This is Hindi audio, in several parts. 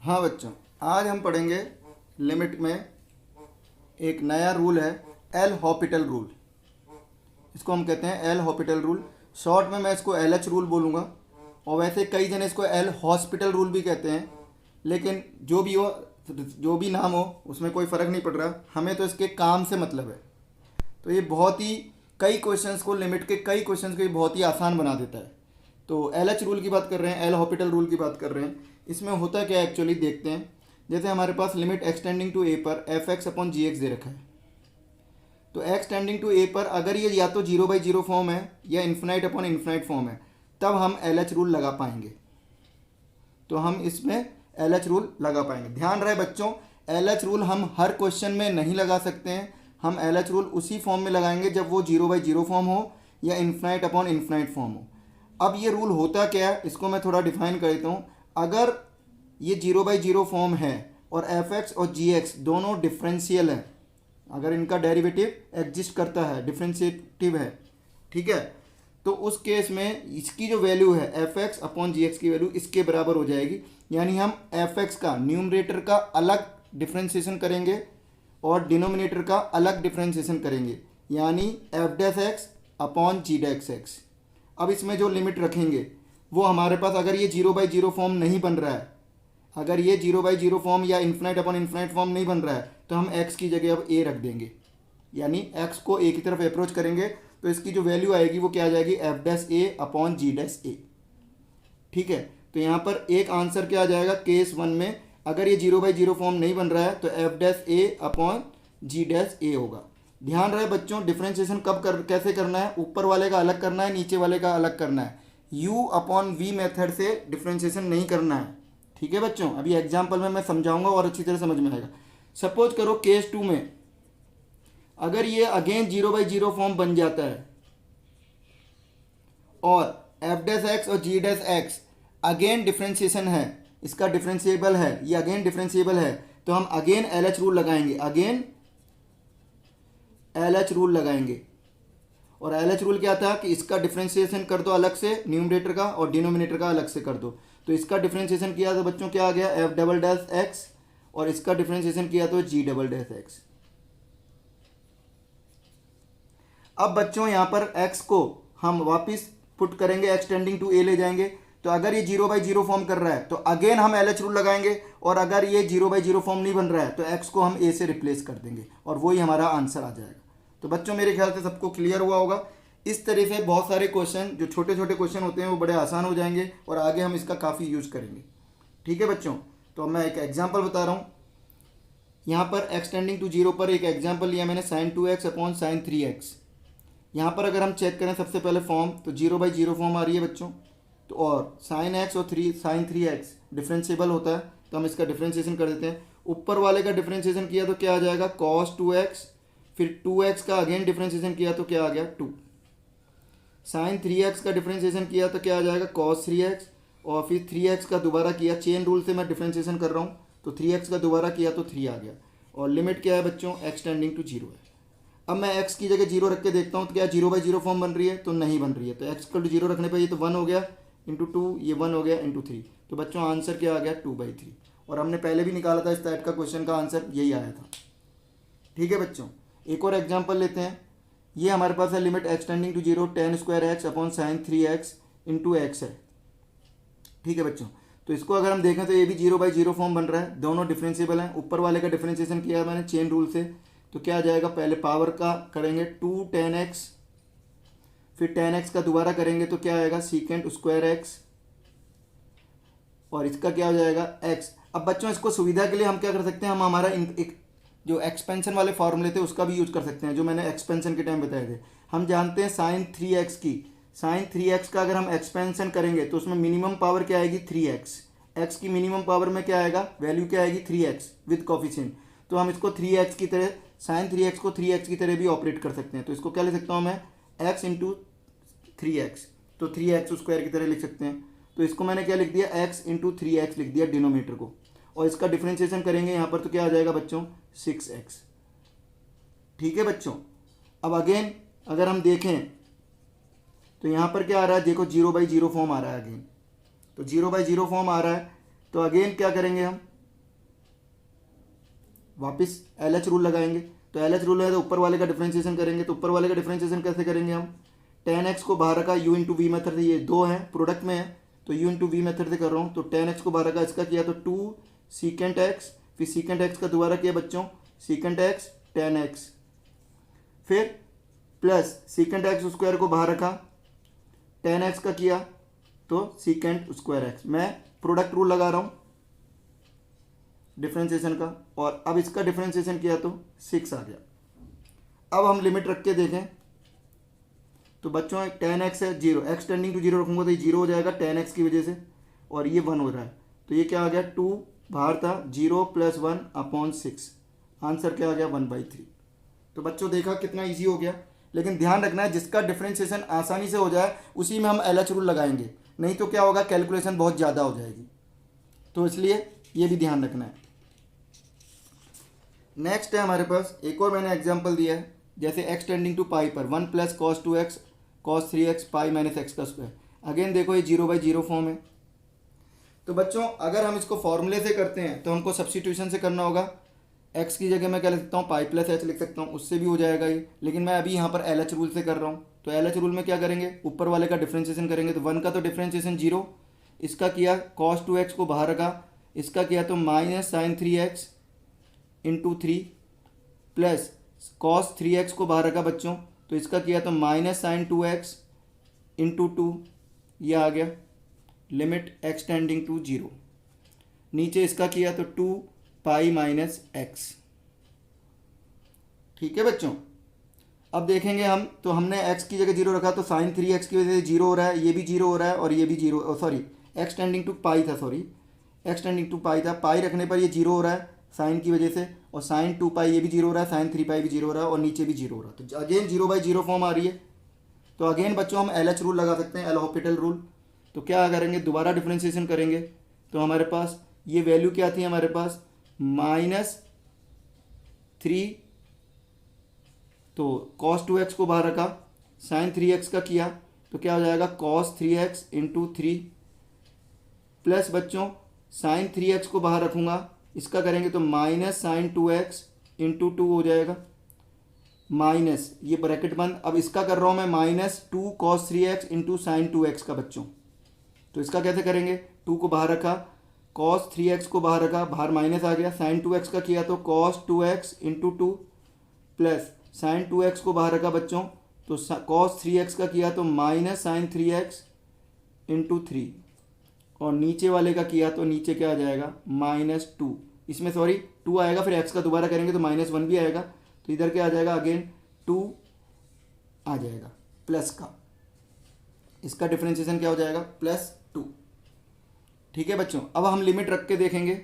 हाँ बच्चों, आज हम पढ़ेंगे लिमिट में एक नया रूल है, एल हॉपिटल रूल। इसको हम कहते हैं एल हॉपिटल रूल। शॉर्ट में मैं इसको एल एच रूल बोलूँगा, और वैसे कई जने इसको एल हॉस्पिटल रूल भी कहते हैं। लेकिन जो भी हो, जो भी नाम हो, उसमें कोई फ़र्क नहीं पड़ रहा, हमें तो इसके काम से मतलब है। तो ये बहुत ही कई क्वेश्चंस को, लिमिट के कई क्वेश्चंस को ये बहुत ही आसान बना देता है। तो एल एच रूल की बात कर रहे हैं, एल हॉपिटल रूल की बात कर रहे हैं। इसमें होता क्या है एक्चुअली देखते हैं। जैसे हमारे पास लिमिट एक्सटेंडिंग टू ए पर एफ एक्स अपॉन जी एक्स दे रखा है। तो एक्स टेंडिंग टू ए पर अगर ये या तो 0/0 फॉर्म है या इन्फिनाइट अपॉन इन्फिनाइट फॉर्म है, तब हम एल एच रूल लगा पाएंगे। तो हम इसमें एल एच रूल लगा पाएंगे। ध्यान रहे बच्चों, एल एच रूल हम हर क्वेश्चन में नहीं लगा सकते हैं। हम एल एच रूल उसी फॉर्म में लगाएंगे जब वो 0/0 फॉर्म हो या इन्फिनाइट अपॉन इन्फिनाइट फॉर्म हो। अब ये रूल होता क्या है, इसको मैं थोड़ा डिफाइन कर देता हूँ। अगर ये 0/0 फॉर्म है और एफ एक्स और जी एक्स दोनों डिफरेंशियल है, अगर इनका डेरिवेटिव एग्जिस्ट करता है, डिफरेंशिएटिव है, ठीक है, तो उस केस में इसकी जो वैल्यू है एफ एक्स अपॉन जी एक्स की वैल्यू इसके बराबर हो जाएगी। यानी हम एफ एक्स का न्यूमरेटर का अलग डिफ्रेंशिएशन करेंगे और डिनोमिनेटर का अलग डिफ्रेंशिएशन करेंगे, यानी एफ डैश एक्स अपॉन जी डैश एक्स। अब इसमें जो लिमिट रखेंगे वो हमारे पास, अगर ये 0/0 फॉर्म नहीं बन रहा है, अगर ये 0/0 फॉर्म या इन्फिनाइट अपॉन इन्फिनाइट फॉर्म नहीं बन रहा है, तो हम x की जगह अब a रख देंगे, यानी x को a की तरफ अप्रोच करेंगे। तो इसकी जो वैल्यू आएगी वो क्या आ जाएगी, एफ डैश ए अपॉन जी डैश ए। ठीक है, तो यहाँ पर एक आंसर क्या आ जाएगा केस वन में, अगर ये 0/0 फॉर्म नहीं बन रहा है तो एफ डैश ए अपॉन जी डैश ए होगा। ध्यान रहे बच्चों, डिफ्रेंशिएशन कैसे करना है, ऊपर वाले का अलग करना है, नीचे वाले का अलग करना है। u अपॉन वी मेथड से डिफ्रेंशिएशन नहीं करना है। ठीक है बच्चों, अभी एग्जाम्पल में मैं समझाऊंगा और अच्छी तरह समझ में आएगा। सपोज करो केस टू में अगर ये अगेन 0/0 फॉर्म बन जाता है और एफ डैश एक्स और जी डैश एक्स अगेन डिफ्रेंशिएशन है, इसका डिफ्रेंशिएबल है, ये अगेन डिफ्रेंशिएबल है, तो हम अगेन एल एच रूल लगाएंगे, अगेन एल एच रूल लगाएंगे। और एल एच रूल क्या था कि इसका डिफ्रेंशिएशन कर दो अलग से, न्यूमरेटर का और डिनोमिनेटर का अलग से कर दो। तो इसका डिफ्रेंशिएशन किया तो बच्चों क्या आ गया, एफ डबल डैश एक्स, और इसका डिफ्रेंशिएशन किया तो जी डबल डैश एक्स। अब बच्चों यहाँ पर x को हम वापस पुट करेंगे, एक्स टेंडिंग टू ए ले जाएंगे। तो अगर ये 0/0 फॉर्म कर रहा है तो अगेन हम एल एच रूल लगाएंगे, और अगर ये 0/0 फॉर्म नहीं बन रहा है तो x को हम a से रिप्लेस कर देंगे, और वही हमारा आंसर आ जाएगा। तो बच्चों मेरे ख्याल से सबको क्लियर हुआ होगा। इस तरह से बहुत सारे क्वेश्चन, जो छोटे छोटे क्वेश्चन होते हैं वो बड़े आसान हो जाएंगे, और आगे हम इसका काफ़ी यूज़ करेंगे। ठीक है बच्चों, तो अब मैं एक एग्जाम्पल बता रहा हूँ। यहाँ पर एक्स टेंडिंग टू 0 पर एक एग्जाम्पल लिया मैंने, sign 2x upon sine 3x। यहाँ पर अगर हम चेक करें सबसे पहले फॉर्म, तो 0/0 फॉर्म आ रही है बच्चों। तो और साइन एक्स और साइन 3x डिफ्रेंशिएबल होता है, तो हम इसका डिफ्रेंशिएशन कर देते हैं। ऊपर वाले का डिफ्रेंशिएशन किया तो क्या आ जाएगा, cos 2x, फिर 2x का अगेन डिफ्रेंशिएशन किया तो क्या आ गया 2। साइन 3x का डिफ्रेंशिएशन किया तो क्या आ जाएगा cos 3x, और फिर 3x का दोबारा किया, चेन रूल से मैं डिफ्रेंशिएशन कर रहा हूँ, तो 3x का दोबारा किया तो 3 आ गया। और लिमिट क्या है बच्चों, एक्स टेंडिंग टू 0 है। अब मैं x की जगह 0 रख के देखता हूँ तो क्या 0/0 फॉर्म बन रही है, तो नहीं बन रही है। तो x को 0 रखने पर ये तो 1 हो गया इंटू 2, ये 1 हो गया इंटू 3। तो बच्चों आंसर क्या आ गया 2/3। और हमने पहले भी निकाला था इस टाइप का क्वेश्चन का आंसर यही आया था। ठीक है बच्चों, एक और एग्जाम्पल लेते हैं। ये हमारे पास है limit X tending to 0 tan square X upon sine 3x into X है। ठीक है बच्चों, तो इसको अगर हम देखें तो ये भी 0/0 फॉर्म बन रहा है, दोनों डिफरेंशिएबल हैं। ऊपर वाले का डिफरेंशिएशन किया मैंने चेन रूल से, तो क्या आ जाएगा, पहले पावर का करेंगे 2 tan x, फिर tan x का दोबारा करेंगे तो क्या आएगा सीकेंट स्क्वायर x, और इसका क्या हो जाएगा x। अब बच्चों इसको सुविधा के लिए हम क्या कर सकते हैं, हम हमारा एक जो एक्सपेंशन वाले फॉर्मूले थे उसका भी यूज कर सकते हैं, जो मैंने एक्सपेंशन के टाइम बताए थे। हम जानते हैं साइन 3x की, साइन 3x का अगर हम एक्सपेंशन करेंगे तो उसमें मिनिमम पावर क्या आएगी 3x। x की मिनिमम पावर में क्या आएगा, वैल्यू क्या आएगी 3x विद कोफिशिएंट। तो हम इसको 3x की तरह, साइन 3x को 3x की तरह भी ऑपरेट कर सकते हैं। तो इसको क्या लिख सकता हूँ मैं, x इंटू 3x, तो 3x स्क्वायर की तरह लिख सकते हैं। तो इसको मैंने क्या लिख दिया, x इंटू 3x लिख दिया डिनोमिनेटर को, और इसका डिफ्रेंशिएशन करेंगे यहाँ पर तो क्या आ जाएगा बच्चों 6x। ठीक है बच्चों, अब अगेन अगर हम देखें तो यहाँ पर क्या आ रहा है, देखो 0/0 फॉर्म आ रहा है अगेन। तो 0/0 फॉर्म आ रहा है, तो अगेन क्या करेंगे हम, वापस एल एच रूल लगाएंगे। तो एल एच रूल है तो ऊपर वाले का डिफ्रेंशिएशन करेंगे। तो ऊपर वाले का डिफ्रेंशिएशन कैसे करेंगे हम, टेन एक्स को बाहर रखा यू इंटू वी मेथड से, ये दो है प्रोडक्ट में है तो यू इंटू वी मेथड से कर रहा हूँ। तो टेन एक्स को बाहर रखा, इसका किया तो टू सीकेंट एक्स, फिर सीकेंट एक्स का दोबारा किया बच्चों सीकेंट एक्स टेन एक्स, फिर प्लस सीकेंट एक्स स्क्वायर को बाहर रखा, टेन एक्स का किया तो सीकेंट स्क्वायर एक्स। मैं प्रोडक्ट रूल लगा रहा हूँ डिफ्रेंशिएशन का, और अब इसका डिफ्रेंशिएशन किया तो 6 आ गया। अब हम लिमिट रख के देखें तो बच्चों टेन एक्स है zero, X tending to zero रखूँगा तो ये जीरो हो जाएगा टेन एक्स की वजह से, और ये 1 हो रहा है तो ये क्या आ गया 2 बाहर था 0 + 1 अपॉन 6, आंसर क्या आ गया 1/3। तो बच्चों देखा कितना ईजी हो गया। लेकिन ध्यान रखना है जिसका डिफ्रेंशिएशन आसानी से हो जाए उसी में हम एल एच रूल लगाएंगे, नहीं तो क्या होगा कैलकुलेशन बहुत ज़्यादा हो जाएगी, तो इसलिए ये भी ध्यान रखना है। नेक्स्ट है हमारे पास एक और मैंने एग्जांपल दिया है, जैसे x टेंडिंग टू पाई पर 1 + cos 2x cos 3x pi minus x का स्क्वायर। अगेन देखो ये 0/0 फॉर्म है। तो बच्चों अगर हम इसको फॉर्मूले से करते हैं तो हमको सब्स्टिट्यूशन से करना होगा। x की जगह मैं क्या लिख सकता हूँ पाई प्लस एच लिख सकता हूँ, उससे भी हो जाएगा ये। लेकिन मैं अभी यहाँ पर एल एच रूल से कर रहा हूँ। तो एल एच रूल में क्या करेंगे, ऊपर वाले का डिफ्रेंशिएशन करेंगे। तो 1 का तो डिफ्रेंशिएशन 0, इसका किया cos 2x को बाहर रखा, इसका किया तो minus sine 3x into 3 plus cos 3x को बाहर रखा बच्चों, तो इसका किया तो माइनस साइन 2x इंटू 2, ये आ गया लिमिट x टेंडिंग टू 0। नीचे इसका किया तो 2 पाई माइनस एक्स। ठीक है बच्चों, अब देखेंगे हम, तो हमने x की जगह 0 रखा तो साइन 3x की वजह से 0 हो रहा है, ये भी 0 हो रहा है और ये भी 0, सॉरी x टेंडिंग टू पाई था, सॉरी x टेंडिंग टू पाई था, पाई रखने पर ये 0 हो रहा है साइन की वजह से, और साइन 2 पाई ये भी 0 हो रहा है, साइन 3 पाई भी 0 हो रहा है, और नीचे भी 0 हो रहा है। तो अगेन 0/0 फॉर्म आ रही है। तो अगेन बच्चों हम एल एच रूल लगा सकते हैं, एल हॉपिटल रूल। तो क्या करेंगे, दोबारा डिफ्रेंशिएशन करेंगे। तो हमारे पास ये वैल्यू क्या थी, हमारे पास -3, तो cos 2x को बाहर रखा, साइन 3x का किया तो क्या हो जाएगा cos 3x इंटू 3, प्लस बच्चों साइन 3x को बाहर रखूँगा, इसका करेंगे तो माइनस साइन 2x इंटू 2 हो जाएगा, माइनस ये ब्रैकेट बंद। अब इसका कर रहा हूँ मैं -2 cos 3x into sine 2x का बच्चों। तो इसका कैसे करेंगे, 2 को बाहर रखा, cos 3x को बाहर रखा, बाहर माइनस आ गया, साइन 2x का किया तो cos 2x into 2, plus sign 2x को बाहर रखा बच्चों, तो cos 3x का किया तो माइनस साइन 3x इंटू 3, और नीचे वाले का किया तो नीचे क्या आ जाएगा -2, इसमें सॉरी 2 आएगा, फिर x का दोबारा करेंगे तो -1 भी आएगा, तो इधर क्या आ जाएगा अगेन 2 आ जाएगा प्लस का, इसका डिफरेंशिएशन क्या हो जाएगा +2। ठीक है बच्चों, अब हम लिमिट रख के देखेंगे।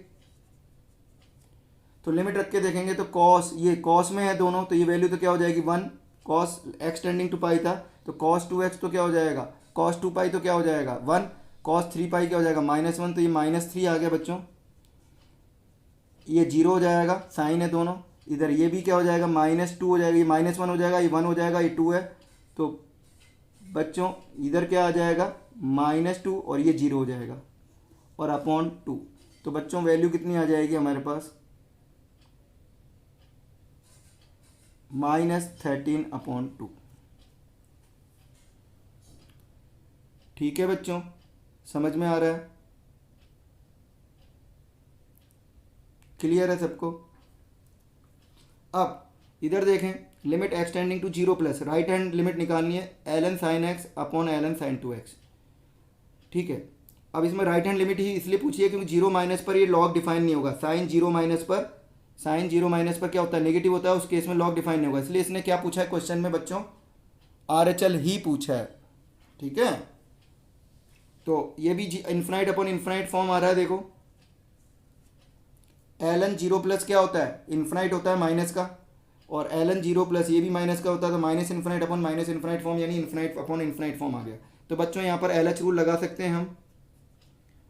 तो लिमिट रख के देखेंगे तो cos, ये cos में है दोनों, तो ये वैल्यू तो क्या हो जाएगी 1, cos x टेंडिंग टू पाई था तो cos 2x तो क्या हो जाएगा, cos 2 पाई तो क्या हो जाएगा 1, cos 3 पाई क्या हो जाएगा -1, तो ये -3 आ गया बच्चों, ये 0 हो जाएगा, साइन है दोनों। इधर ये भी क्या हो जाएगा -2 हो जाएगा, ये -1 हो जाएगा, ये 1 हो जाएगा, ये 2 है, तो बच्चों इधर क्या आ जाएगा -2 और ये 0 हो जाएगा, और अपॉन 2। तो बच्चों वैल्यू कितनी आ जाएगी हमारे पास -13/2। ठीक है बच्चों, समझ में आ रहा है, क्लियर है सबको। अब इधर देखें, limit x tending to 0 plus, right hand limit निकालनी है ln sin x अपॉन ln sin 2x। ठीक है, अब इसमें राइट हैंड लिमिट ही इसलिए पूछी है क्योंकि 0 माइनस पर ये लॉग डिफाइन नहीं होगा, साइन 0 माइनस पर क्या होता है नेगेटिव होता है, उस केस में लॉग डिफाइन नहीं होगा, इसलिए इसने क्या पूछा है क्वेश्चन में बच्चों RHL ही पूछा है। ठीक है, तो ये भी इन्फिनाइट अपॉन इन्फिनाइट फॉर्म आ रहा है, देखो ln 0 प्लस क्या होता है इन्फिनाइट होता है माइनस का, और ln 0 प्लस ये भी माइनस का होता है, तो minus infinite upon minus infinite form, यानी इन्फिनाइट अपॉन इन्फिनाइट फॉर्म आ गया। तो बच्चों यहाँ पर LH रूल लगा सकते हैं हम।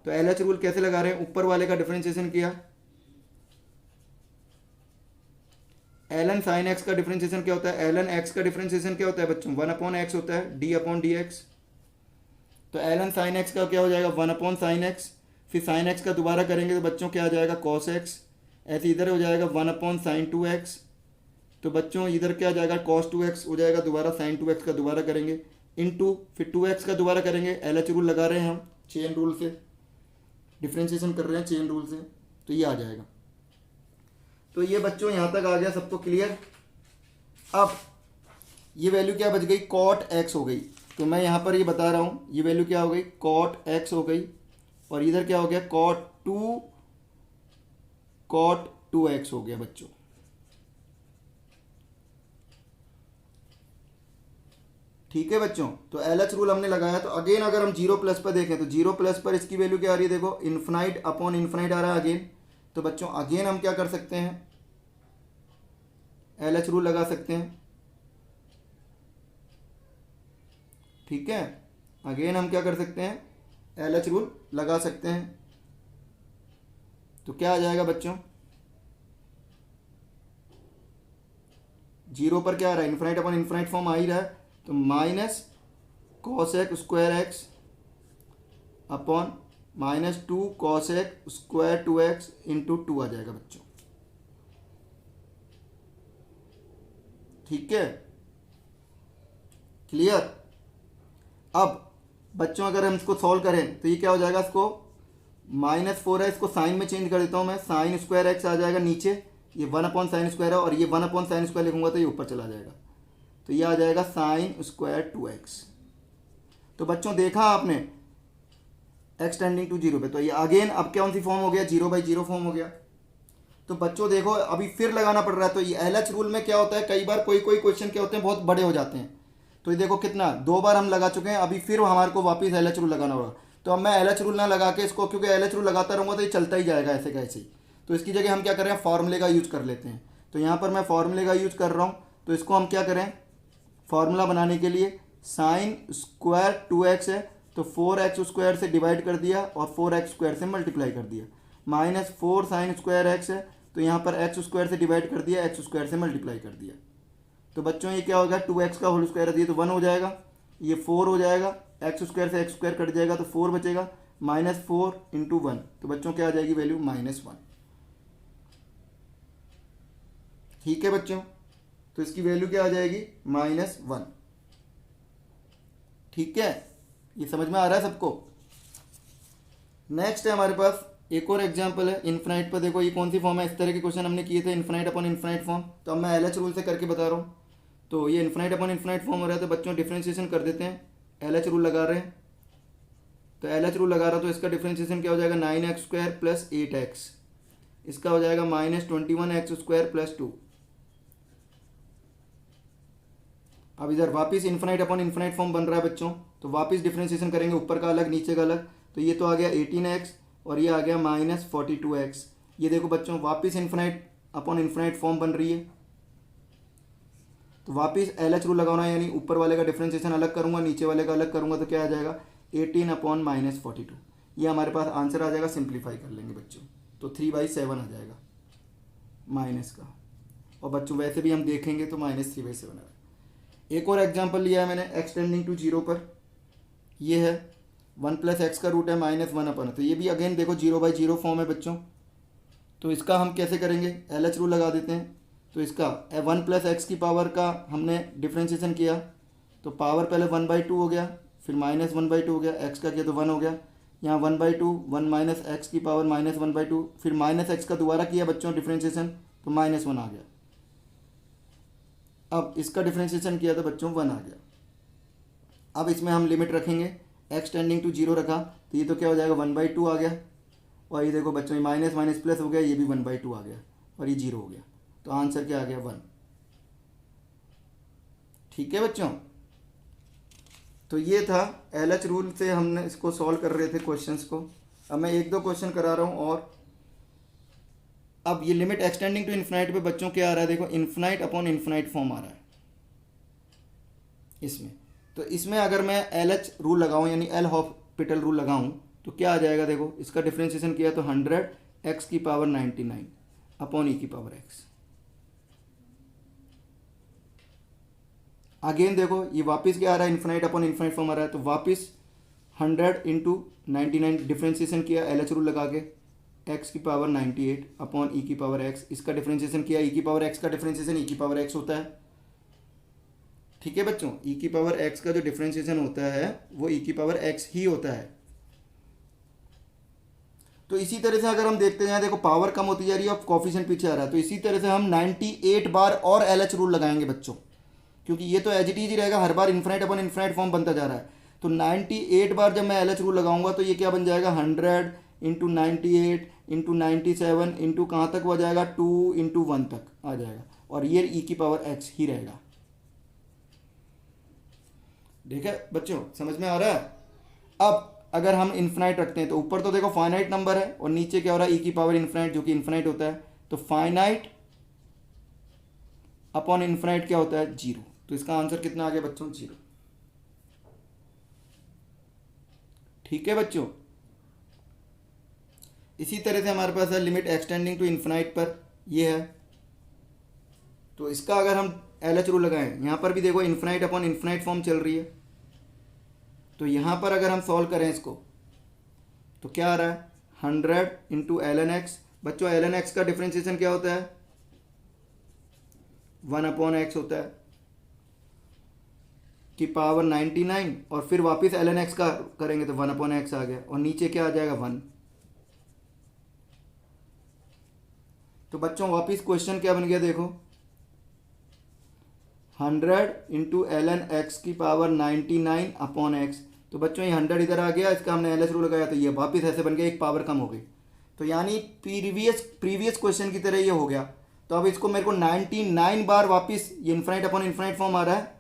तो LH रूल कैसे लगा रहे हैं, ऊपर वाले का डिफरेंशिएशन किया, ln sin x का डिफरेंशिएशन क्या होता है, ln x का डिफरेंशिएशन क्या होता है बच्चों 1/x होता है, d/dx। तो ln sin x का क्या हो जाएगा 1/sin x, फिर sin x का दोबारा करेंगे तो बच्चों क्या आ जाएगा cos x, ऐसे इधर हो जाएगा 1/sin2x। तो बच्चों इधर क्या आ जाएगा, cos2x हो जाएगा, दोबारा sin2x का दोबारा करेंगे इनटू फिर 2x का दोबारा करेंगे। एल एच रूल लगा रहे हैं हम, चेन रूल से डिफ्रेंशिएशन कर रहे हैं, चेन रूल से, तो ये आ जाएगा। तो ये बच्चों यहाँ तक आ गया सबको क्लियर। अब ये वैल्यू क्या बच गई, cot x हो गई। तो मैं यहाँ पर ये बता रहा हूँ, ये वैल्यू क्या हो गई, cot x हो गई, और इधर क्या हो गया, cot 2x हो गया बच्चों। ठीक है बच्चों, तो एल एच रूल हमने लगाया। तो अगेन अगर हम 0+ पर देखें तो 0+ पर इसकी वैल्यू क्या आ रही है, देखो इन्फिनाइट अपॉन इन्फिनाइट आ रहा है अगेन। तो बच्चों अगेन हम क्या कर सकते हैं, एल एच रूल लगा सकते हैं। ठीक है, अगेन हम क्या कर सकते हैं, एल एच रूल लगा सकते हैं। तो क्या आ जाएगा बच्चों, 0 पर क्या आ रहा है, इन्फिनाइट अपॉन इन्फिनाइट फॉर्म आ ही रहा है। तो minus cos(x)² upon -2 cos(x)² 2x into 2 आ जाएगा बच्चों। ठीक है, क्लियर। अब बच्चों अगर हम इसको सॉल्व करें तो ये क्या हो जाएगा, इसको -4 है, इसको साइन में चेंज कर देता हूँ मैं, sin2x आ जाएगा नीचे, ये 1/sin² है, और ये 1/sin² लिखूंगा तो ये ऊपर चला जाएगा। तो ये आ जाएगा sin² 2x। तो बच्चों देखा आपने x टेंडिंग टू 0 पे, तो ये अगेन अब कौन सी फॉर्म हो गया, 0/0 फॉर्म हो गया। तो बच्चों देखो अभी फिर लगाना पड़ रहा है। तो ये एल एच रूल में क्या होता है, कई बार कोई क्वेश्चन क्या होते हैं बहुत बड़े हो जाते हैं। तो ये देखो कितना 2 बार हम लगा चुके हैं, अभी फिर हमारे को वापस एल एच रूल लगाना होगा। तो अब मैं एल एच रूल ना लगा के इसको, क्योंकि एल एच रूल लगाता रहूँगा तो ये चलता ही जाएगा ऐसे कैसे ही। तो इसकी जगह हम क्या कर रहे हैं, फार्मूले का यूज कर लेते हैं। तो यहाँ पर मैं फार्मूले का यूज कर रहा हूँ। तो इसको हम क्या करें, फार्मूला बनाने के लिए sin² 2x है, तो 4x² से डिवाइड कर दिया और 4x² से मल्टीप्लाई कर दिया, -4 sin² है, तो यहाँ पर x² से डिवाइड कर दिया, x² से मल्टीप्लाई कर दिया। तो बच्चों ये क्या होगा, 2x का होल स्क्वायर दिया तो 1 हो जाएगा, ये 4 हो जाएगा, x² से x² कट जाएगा तो 4 बचेगा, -4 इंटू 1, तो बच्चों क्या आ जाएगी वैल्यू -1। ठीक है बच्चों, तो इसकी वैल्यू क्या आ जाएगी, -1। ठीक है, ये समझ में आ रहा है सबको। नेक्स्ट है हमारे पास एक और एग्जांपल है इन्फिनाइट पर। देखो ये कौन सी फॉर्म है, इस तरह के क्वेश्चन हमने किए थे, इन्फिनाइट अपॉन इन्फिनाइट फॉर्म। तो अब मैं एल एच रूल से करके बता रहा हूँ। तो ये इन्फिनाइट अपॉन इन्फिनाइट फॉर्म हो रहा है, तो बच्चों डिफ्रेंशिएशन कर देते हैं। एल एच रूल लगा रहे हैं, तो एल एच रूल लगा रहा, तो इसका डिफ्रेंशिएशन क्या हो जाएगा, 9x² + 8x, इसका हो जाएगा -21x² + 2। अब इधर वापस इन्फिनाइट अपॉन इन्फिनाइट फॉर्म बन रहा है बच्चों, तो वापस डिफ्रेंशिएशन करेंगे, ऊपर का अलग नीचे का अलग। तो ये तो आ गया 18x और ये आ गया -42x। ये देखो बच्चों वापस इन्फिनाइट अपॉन इन्फिनाइट फॉर्म बन रही है। तो वापस एल एच रूल लगाना, यानी ऊपर वाले का डिफ्रेंशिएशन अलग करूंगा, नीचे वाले का अलग करूंगा, तो क्या आ जाएगा 18/-42। ये हमारे पास आंसर आ जाएगा। सिंप्लीफाई कर लेंगे बच्चों, तो 3/7 आ जाएगा माइनस का, और बच्चों वैसे भी हम देखेंगे तो -3/7 आ। एक और एग्जांपल लिया है मैंने x टेंडिंग टू 0 पर। ये है 1 + x का रूट है -1/। तो ये भी अगेन देखो 0/0 फॉर्म है बच्चों। तो इसका हम कैसे करेंगे, एल एच रूल लगा देते हैं। तो इसका 1 + x की पावर का हमने डिफ्रेंशिएशन किया, तो पावर पहले 1/2 हो गया, फिर -1/2 हो गया, x का किया तो 1 हो गया, यहाँ 1/2, 1 - x की पावर -1/2, फिर -x का दोबारा किया बच्चों डिफ्रेंशिएशन, तो -1 आ गया। अब इसका डिफ्रेंशिएशन किया तो बच्चों 1 आ गया। अब इसमें हम लिमिट रखेंगे, x टेंडिंग टू 0 रखा, तो ये तो क्या हो जाएगा 1/2 आ गया, और ये देखो बच्चों ये माइनस माइनस प्लस हो गया, ये भी 1/2 आ गया, और ये 0 हो गया। तो आंसर क्या आ गया 1। ठीक है बच्चों, तो ये था एल एच रूल से हमने इसको सॉल्व कर रहे थे क्वेश्चंस को। अब मैं 1-2 क्वेश्चन करा रहा हूँ। और अब ये लिमिट एक्सटेंडिंग टू इन्फिनाइट पे बच्चों क्या आ रहा है, देखो इन्फिनाइट अपॉन इन्फिनाइट फॉर्म आ रहा है इसमें। तो इसमें अगर मैं एल एच रूल लगाऊं, यानी एल हॉस्पिटल रूल लगाऊं, तो क्या आ जाएगा, देखो इसका डिफ्रेंशिएशन किया तो 100x⁻99 अपॉन e⁻x। अगेन देखो ये वापस क्या आ रहा है, इन्फिनाइट अपॉन इन्फिनाइट फॉर्म आ रहा है, तो वापस 100 × 99 डिफ्रेंशिएशन किया एल एच रूल लगा के, एक्स की पावर 98 अपॉन ई की पावर एक्स, इसका डिफ्रेंशिएशन किया, ई की पावर एक्स का डिफ्रेंशिएशन ई की पावर एक्स होता है। ठीक है बच्चों, ई की पावर एक्स का जो डिफ्रेंशिएशन होता है वो ई की पावर एक्स ही होता है। तो इसी तरह से अगर हम देखते हैं, देखो पावर कम होती जा रही है और कोफिशिएंट पीछे आ रहा है, तो इसी तरह से हम 98 बार और एल एच रूल लगाएंगे बच्चों, क्योंकि ये तो एज इट इज ही रहेगा, हर बार इन्फिनाइट अपॉन इन्फिनाइट फॉर्म बनता जा रहा है। तो 98 बार जब मैं एल एच रूल लगाऊंगा तो ये क्या बन जाएगा, 100 इंटू 98 इंटू 97 इंटू कहाँ तक हो जाएगा, 2 इंटू 1 तक आ जाएगा, और ये ई की पावर एक्स ही रहेगा। ठीक है बच्चों, समझ में आ रहा है। अब अगर हम इन्फिनाइट रखते हैं तो ऊपर तो देखो फाइनाइट नंबर है और नीचे क्या हो रहा है, ई की पावर इन्फिनाइट, जो कि इन्फिनाइट होता है। तो फाइनाइट अपॉन इन्फिनाइट क्या होता है, 0। तो इसका आंसर कितना आ गया बच्चों, 0। ठीक है बच्चों, इसी तरह से हमारे पास है लिमिट एक्सटेंडिंग टू इन्फिनाइट पर, ये है। तो इसका अगर हम एल एच रूल लगाएं, यहाँ पर भी देखो इन्फिनाइट अपॉन इन्फिनाइट फॉर्म चल रही है। तो यहाँ पर अगर हम सॉल्व करें इसको तो क्या आ रहा है, 100 इंटू एल एन एक्स। बच्चों एल एन एक्स का डिफ्रेंशिएशन क्या होता है, 1 अपॉन एक्स होता है की पावर 99, और फिर वापस एल एन एक्स का करेंगे तो 1 अपॉन एक्स आ गया, और नीचे क्या आ जाएगा, 1। तो बच्चों वापस क्वेश्चन क्या बन गया, देखो 100 इंटू एल एन एक्स की पावर 99 अपॉन एक्स। तो बच्चों ये 100 इधर आ गया, इसका हमने एल एच रूल लगाया तो ये वापस ऐसे बन गया, एक पावर कम हो गई। तो यानी प्रीवियस क्वेश्चन की तरह ये हो गया। तो अब इसको मेरे को 99 बार वापस ये इन्फिनाइट अपॉन इन्फिनाइट फॉर्म आ रहा है,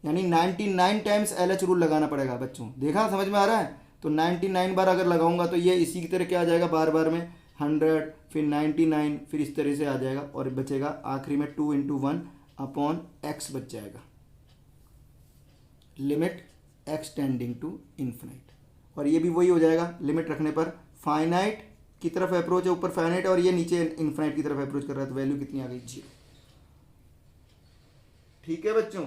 यानी 99 टाइम्स एल एच रूल लगाना पड़ेगा बच्चों। देखा, समझ में आ रहा है। तो 99 बार अगर लगाऊंगा तो ये इसी की तरह क्या आ जाएगा, बार बार में 100 फिर 99 फिर इस तरह से आ जाएगा, और बचेगा आखिरी में 2 इंटू 1 अपॉन एक्स बच जाएगा, लिमिट एक्सटेंडिंग टू इन्फिनाइट। और ये भी वही हो जाएगा, लिमिट रखने पर फाइनाइट की तरफ अप्रोच है, ऊपर फाइनाइट और ये नीचे इन्फिनाइट की तरफ अप्रोच कर रहा है, तो वैल्यू कितनी आ गई, 0। ठीक है बच्चों।